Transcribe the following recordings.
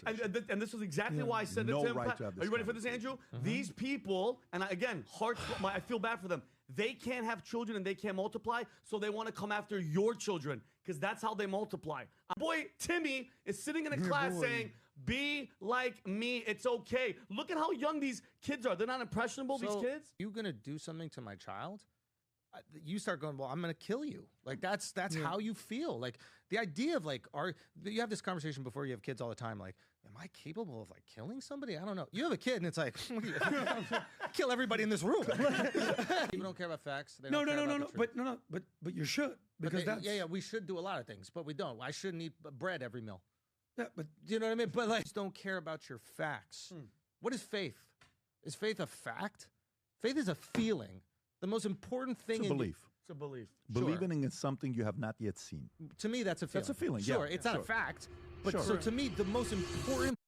and this was exactly why I said it to him. Are you ready for this, Andrew? These people, and again, I feel bad for them. They can't have children and they can't multiply, so they want to come after your children because that's how they multiply. Boy, Timmy is sitting in a class saying, be like me, it's okay. Look at how young these kids are. They're not impressionable, these kids. You gonna do something to my child? You start going, well, I'm gonna kill you. Like that's how you feel. Like the idea of like, you have this conversation before you have kids all the time. Like, am I capable of like killing somebody? I don't know. You have a kid and it's like, kill everybody in this room. People don't care about facts. They don't care about the truth. But you should, because we should do a lot of things, but we don't. I shouldn't eat bread every meal. Yeah, but do you know what I mean? But like, just don't care about your facts. What is faith? Is faith a fact? Faith is a feeling. The most important thing is a belief. It's a belief. Believing in something you have not yet seen. To me, that's a feeling. That's a feeling. Sure, it's not a fact. But so to me, the most important.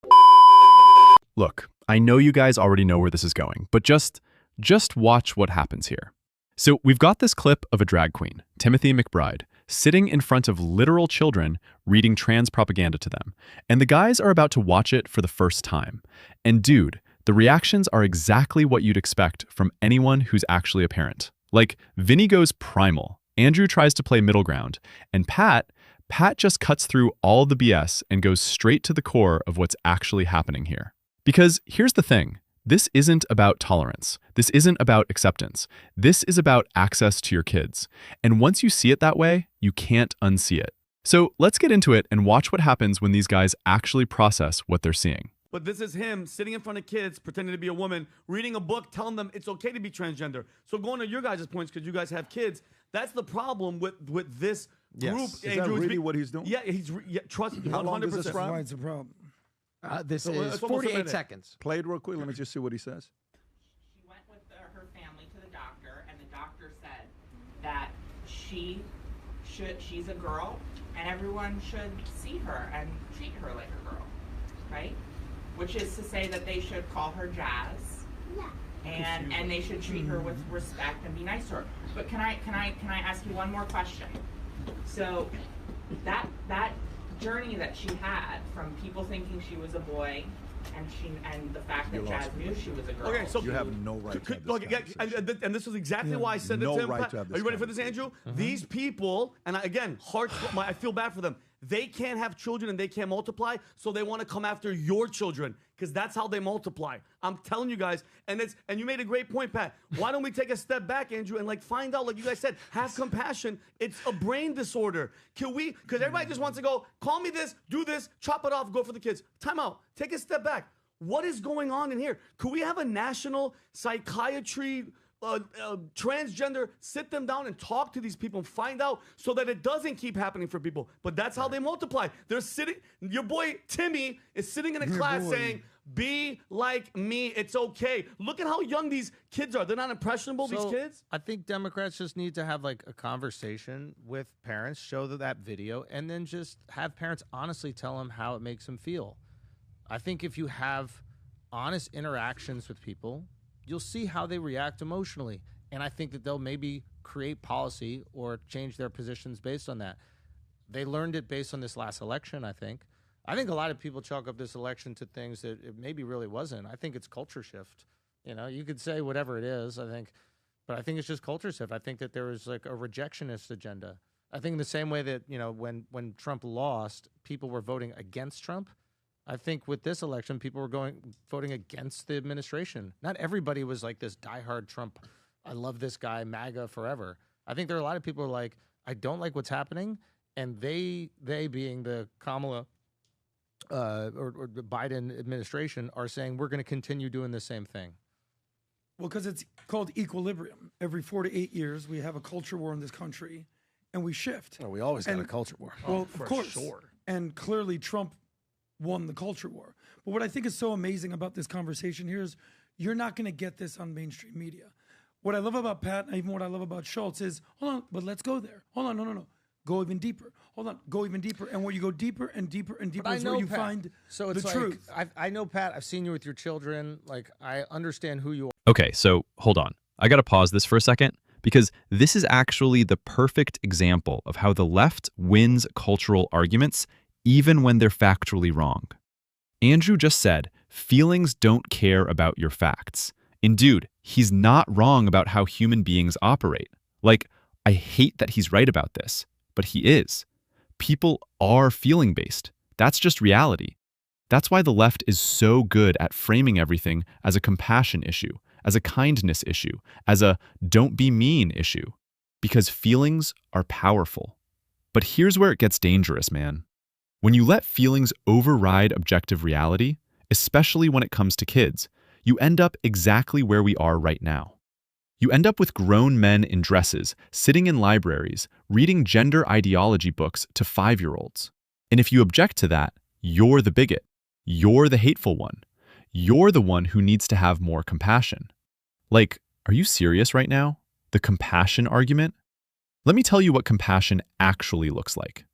Look, I know you guys already know where this is going, but just watch what happens here. So we've got this clip of a drag queen, Timothy McBride, sitting in front of literal children reading trans propaganda to them. And the guys are about to watch it for the first time. And dude, the reactions are exactly what you'd expect from anyone who's actually a parent. Like, Vinny goes primal, Andrew tries to play middle ground, and Pat just cuts through all the BS and goes straight to the core of what's actually happening here. Because here's the thing, this isn't about tolerance. This isn't about acceptance. This is about access to your kids. And once you see it that way, you can't unsee it. So let's get into it and watch what happens when these guys actually process what they're seeing. But this is him sitting in front of kids, pretending to be a woman, reading a book, telling them it's okay to be transgender. So going to your guys' points, because you guys have kids, that's the problem with this group. Is that really what he's doing? Yeah, trust me, 100%. How long is this from? Why it's a problem. This is 48 seconds. Play it real quick. Let me just see what he says. She went with her family to the doctor, and the doctor said that she's a girl, and everyone should see her and treat her like a girl, right? Which is to say that they should call her Jazz, and they should treat her with respect and be nice to her. But can I ask you one more question? So that journey that she had from people thinking she was a boy, and the fact that Jazz knew she was a girl. Okay, so you have no right to have this and this was exactly why I said it to him. Are you ready for this, Andrew? These people, and again, I feel bad for them. They can't have children and they can't multiply, so they want to come after your children because that's how they multiply. I'm telling you guys, and you made a great point, Pat. Why don't we take a step back, Andrew, and like find out, like you guys said, have compassion. It's a brain disorder. Can we? Because everybody just wants to go, call me this, do this, chop it off, go for the kids. Time out. Take a step back. What is going on in here? Could we have a national psychiatry? Transgender, sit them down and talk to these people and find out so that it doesn't keep happening for people. But that's how they multiply. They're sitting, your boy Timmy is sitting in a class saying, be like me, it's okay. Look at how young these kids are. They're not impressionable, these kids. I think Democrats just need to have like a conversation with parents, show that video, and then just have parents honestly tell them how it makes them feel. I think if you have honest interactions with people, you'll see how they react emotionally. And I think that they'll maybe create policy or change their positions based on that. They learned it based on this last election, I think. I think a lot of people chalk up this election to things that it maybe really wasn't. I think it's culture shift. You know, you could say whatever it is, I think, but I think it's just culture shift. I think that there was like a rejectionist agenda. I think in the same way that, you know, when Trump lost, people were voting against Trump. I think with this election, people were voting against the administration. Not everybody was like this diehard Trump, I love this guy, MAGA forever. I think there are a lot of people who are like, I don't like what's happening, and they being the Kamala or the Biden administration are saying we're going to continue doing the same thing. Well, because it's called equilibrium. Every 4 to 8 years, we have a culture war in this country, and we shift. Well, we always got a culture war. Well, of course. Sure. And clearly, Trump won the culture war. But what I think is so amazing about this conversation here is you're not going to get this on mainstream media. What I love about Pat, and even what I love about Schulz is, hold on, but let's go there. Hold on, no. Go even deeper. Hold on, go even deeper. And where you go deeper and deeper and deeper is where you find the truth. I know, Pat, I've seen you with your children. Like, I understand who you are. Okay, so hold on. I got to pause this for a second because this is actually the perfect example of how the left wins cultural arguments even when they're factually wrong. Andrew just said, feelings don't care about your facts. And dude, he's not wrong about how human beings operate. Like, I hate that he's right about this, but he is. People are feeling-based. That's just reality. That's why the left is so good at framing everything as a compassion issue, as a kindness issue, as a don't be mean issue. Because feelings are powerful. But here's where it gets dangerous, man. When you let feelings override objective reality, especially when it comes to kids, you end up exactly where we are right now. You end up with grown men in dresses, sitting in libraries, reading gender ideology books to 5-year-olds. And if you object to that, you're the bigot. You're the hateful one. You're the one who needs to have more compassion. Like, are you serious right now? The compassion argument? Let me tell you what compassion actually looks like.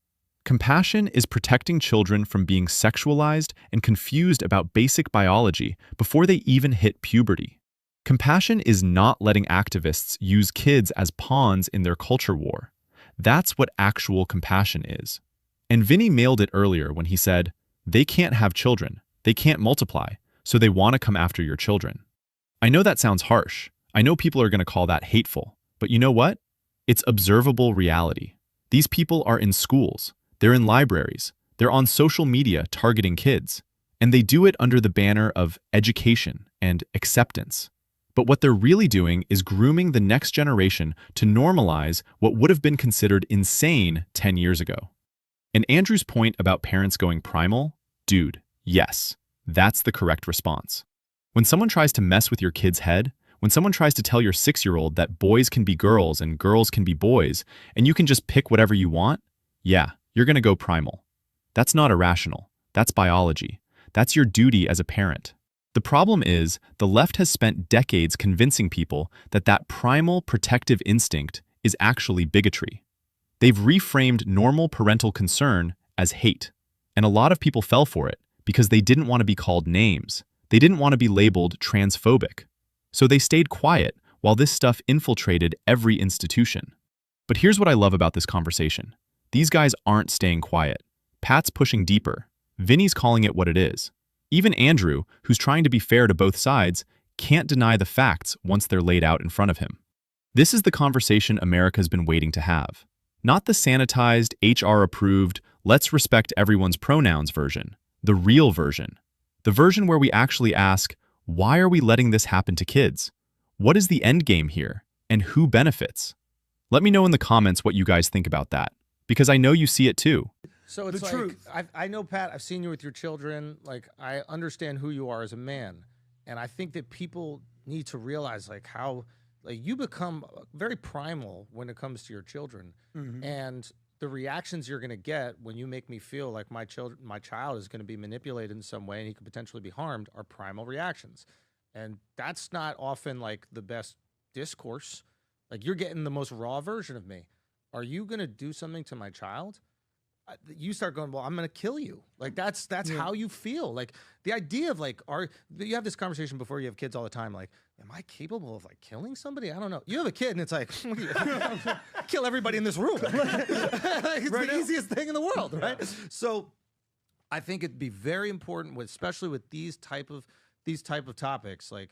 Compassion is protecting children from being sexualized and confused about basic biology before they even hit puberty. Compassion is not letting activists use kids as pawns in their culture war. That's what actual compassion is. And Vinny nailed it earlier when he said, they can't have children, they can't multiply, so they want to come after your children. I know that sounds harsh. I know people are going to call that hateful. But you know what? It's observable reality. These people are in schools. They're in libraries. They're on social media targeting kids. And they do it under the banner of education and acceptance. But what they're really doing is grooming the next generation to normalize what would have been considered insane 10 years ago. And Andrew's point about parents going primal, dude, yes, that's the correct response. When someone tries to mess with your kid's head, when someone tries to tell your 6-year-old that boys can be girls and girls can be boys, and you can just pick whatever you want, yeah, you're going to go primal. That's not irrational. That's biology. That's your duty as a parent. The problem is, the left has spent decades convincing people that that primal protective instinct is actually bigotry. They've reframed normal parental concern as hate. And a lot of people fell for it because they didn't want to be called names. They didn't want to be labeled transphobic. So they stayed quiet while this stuff infiltrated every institution. But here's what I love about this conversation. These guys aren't staying quiet. Pat's pushing deeper. Vinny's calling it what it is. Even Andrew, who's trying to be fair to both sides, can't deny the facts once they're laid out in front of him. This is the conversation America's been waiting to have. Not the sanitized, HR-approved, let's respect everyone's pronouns version. The real version. The version where we actually ask, why are we letting this happen to kids? What is the end game here? And who benefits? Let me know in the comments what you guys think about that, because I know you see it too. So it's like, truth. I know, Pat, I've seen you with your children. Like, I understand who you are as a man. And I think that people need to realize, like, how you become very primal when it comes to your children. Mm-hmm. And the reactions you're going to get when you make me feel like my child is going to be manipulated in some way and he could potentially be harmed are primal reactions. And that's not often, like, the best discourse. Like, you're getting the most raw version of me. Are you going to do something to my child? You start going, well, I'm going to kill you. Like, that's how you feel. Like, the idea of, like, you have this conversation before you have kids all the time. Like, am I capable of, like, killing somebody? I don't know. You have a kid and it's like, kill everybody in this room. It's right the easiest thing in the world, right? So I think it'd be very important, especially with these type of topics, like,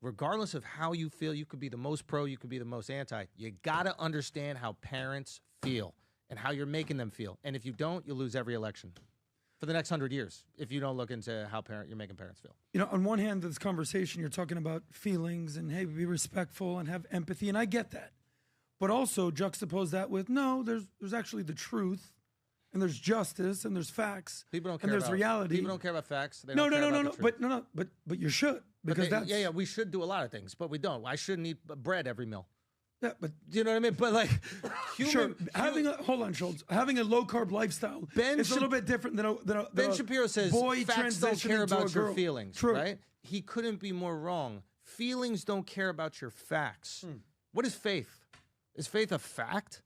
regardless of how you feel, you could be the most pro, you could be the most anti. You got to understand how parents feel and how you're making them feel. And if you don't, you'll lose every election for the next 100 years if you don't look into how you're making parents feel. You know, on one hand, this conversation, you're talking about feelings and, hey, be respectful and have empathy, and I get that. But also juxtapose that with, no, there's actually the truth, and there's justice, and there's facts, people don't care and there's about, reality. People don't care about facts. They No, don't but you should, because that's... Yeah, we should do a lot of things, but we don't. I shouldn't eat bread every meal. Yeah, but do you know what I mean? But, like, hold on, Schulz. Having a low carb lifestyle is a little bit different than a Ben Shapiro says boy facts don't care about your feelings. True. Right? He couldn't be more wrong. Feelings don't care about your facts. What is faith? Is faith a fact?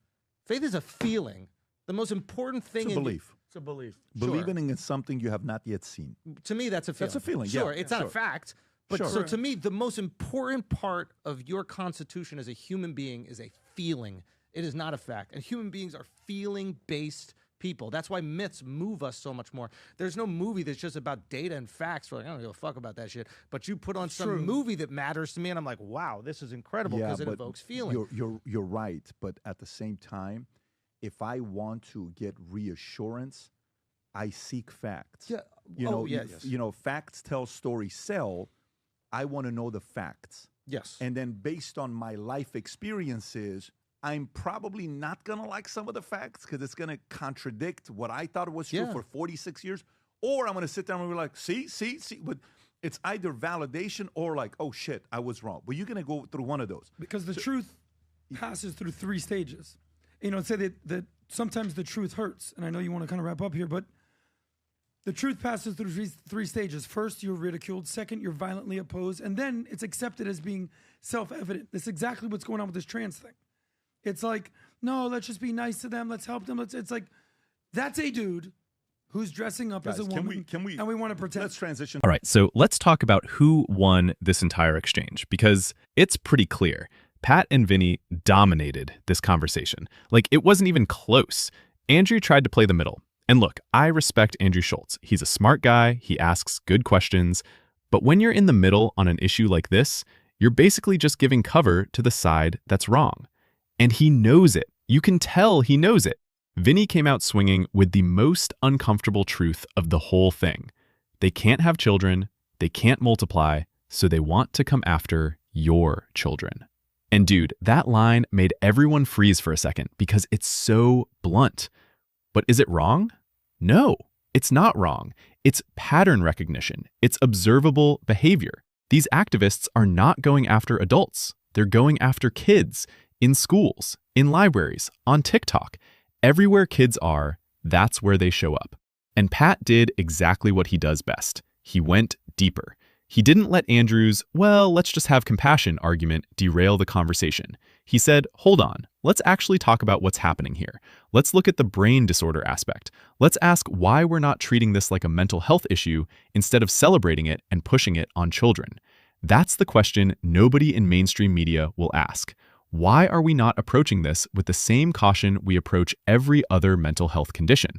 Faith is a feeling. The most important thing is belief. It's a belief. Believing in something you have not yet seen. To me, that's a feeling. That's a feeling. Sure, yeah. It's not a fact. But so to me, the most important part of your constitution as a human being is a feeling. It is not a fact. And human beings are feeling-based people. That's why myths move us so much more. There's no movie that's just about data and facts. We're like, I don't give a fuck about that shit. But you put on some movie that matters to me, and I'm like, wow, this is incredible because it evokes feeling. You're right, but at the same time, if I want to get reassurance, I seek facts. Yeah. You know, facts tell, stories sell. I want to know the facts. Yes. And then based on my life experiences, I'm probably not going to like some of the facts because it's going to contradict what I thought was true for 46 years. Or I'm going to sit down and be like, see. But it's either validation or like, oh, shit, I was wrong. But you're going to go through one of those. Because the truth passes through 3 stages. You know, say that sometimes the truth hurts. And I know you want to kind of wrap up here, but the truth passes through 3 stages. First, you're ridiculed. Second, you're violently opposed. And then it's accepted as being self-evident. That's exactly what's going on with this trans thing. It's like, no, let's just be nice to them. Let's help them. It's like, that's a dude who's dressing up as a woman. And we want to pretend. Let's transition. All right, so let's talk about who won this entire exchange, because it's pretty clear. Pat and Vinny dominated this conversation. Like, it wasn't even close. Andrew tried to play the middle. And look, I respect Andrew Schulz. He's a smart guy. He asks good questions. But when you're in the middle on an issue like this, you're basically just giving cover to the side that's wrong. And he knows it. You can tell he knows it. Vinny came out swinging with the most uncomfortable truth of the whole thing. They can't have children. They can't multiply. So they want to come after your children. And dude, that line made everyone freeze for a second because it's so blunt. But is it wrong? No, it's not wrong. It's pattern recognition. It's observable behavior. These activists are not going after adults. They're going after kids in schools, in libraries, on TikTok. Everywhere kids are, that's where they show up. And Pat did exactly what he does best. He went deeper. He didn't let Andrew's, well, let's just have compassion argument derail the conversation. He said, hold on, let's actually talk about what's happening here. Let's look at the brain disorder aspect. Let's ask why we're not treating this like a mental health issue instead of celebrating it and pushing it on children. That's the question nobody in mainstream media will ask. Why are we not approaching this with the same caution we approach every other mental health condition?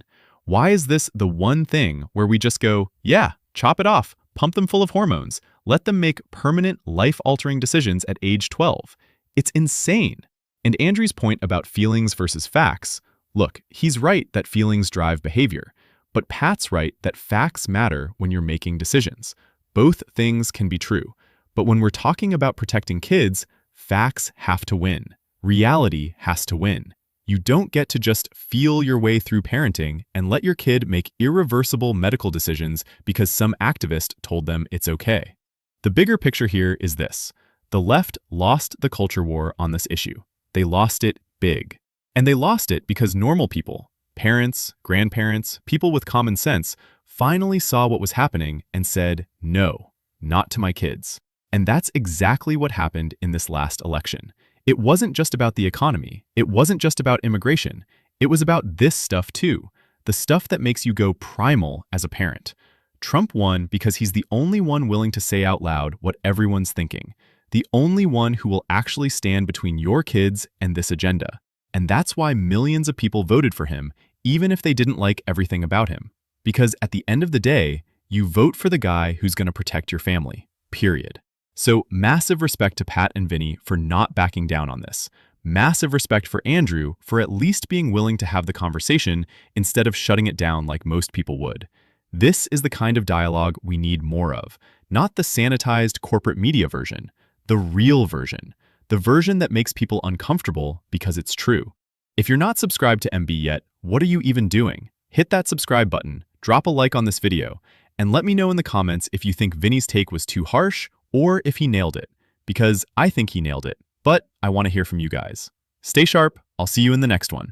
Why is this the one thing where we just go, yeah, chop it off, pump them full of hormones, let them make permanent, life-altering decisions at age 12? It's insane. And Andrew's point about feelings versus facts, look, he's right that feelings drive behavior, but Pat's right that facts matter when you're making decisions. Both things can be true, but when we're talking about protecting kids, facts have to win. Reality has to win. You don't get to just feel your way through parenting and let your kid make irreversible medical decisions because some activist told them it's okay. The bigger picture here is this. The left lost the culture war on this issue. They lost it big. And they lost it because normal people, parents, grandparents, people with common sense, finally saw what was happening and said, no, not to my kids. And that's exactly what happened in this last election. It wasn't just about the economy. It wasn't just about immigration. It was about this stuff too. The stuff that makes you go primal as a parent. Trump won because he's the only one willing to say out loud what everyone's thinking. The only one who will actually stand between your kids and this agenda. And that's why millions of people voted for him, even if they didn't like everything about him. Because at the end of the day, you vote for the guy who's going to protect your family. Period. So massive respect to Pat and Vinny for not backing down on this. Massive respect for Andrew for at least being willing to have the conversation instead of shutting it down like most people would. This is the kind of dialogue we need more of, not the sanitized corporate media version, the real version, the version that makes people uncomfortable because it's true. If you're not subscribed to MB yet, what are you even doing? Hit that subscribe button, drop a like on this video, and let me know in the comments if you think Vinny's take was too harsh or if he nailed it, because I think he nailed it, but I want to hear from you guys. Stay sharp. I'll see you in the next one.